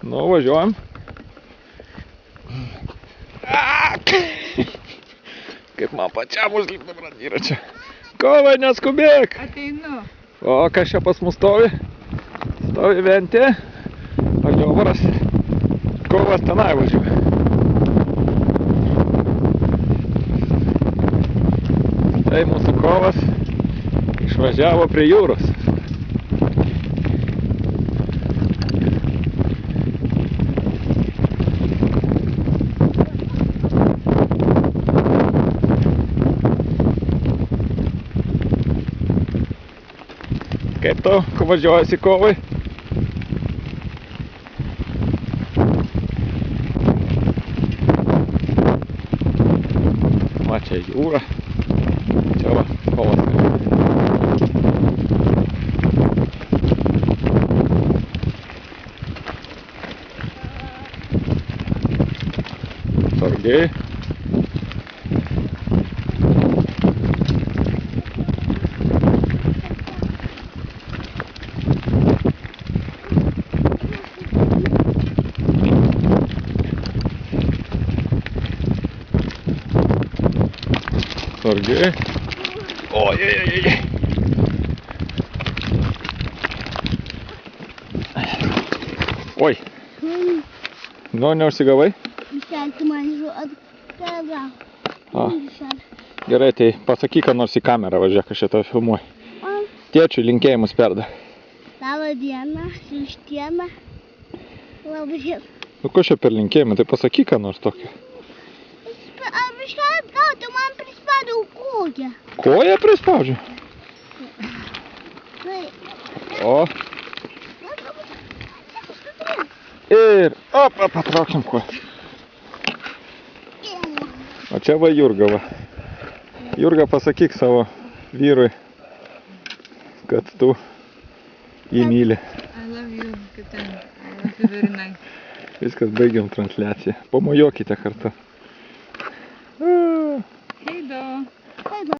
Nu, važiuojam. Kaip man pačiam užlipti dabar yra čia. Kovai, neskubėk! Ateinu. O, kas čia pas mus stovi? Stovi Ventė. O Liovaras. Kovas tenai važiuoja. Tai mūsų kovas išvažiavo prie jūros. Kaip tu važiuojasi kovai? Va, čia jūra. Čia va, kovas. Sargiai. Sargiai. Ojejejejej. Oi. Nu, neužsigavai? Bišelti man žiūrėjau. Gerai, tai pasakyk, ką nors į kamerą, važiuok, aš šitą filmuoju. Tėčiui linkėjimus perda. Labą dieną, siuštiena. Labą dieną. Nu, ko čia per linkėjimą, tai pasakyk, ką nors tokio. Bišelti, gal tu man prispaudau koją. Koją prispaudžiu? O. Ir, patrauksim koją. O čia va Jurga va. Jurga, pasakyk savo vyrui, kad tu jį myli. I love you, kaip ten. I love you very nice. Viskas, baigiam transliaciją. Pamojuokite kartu.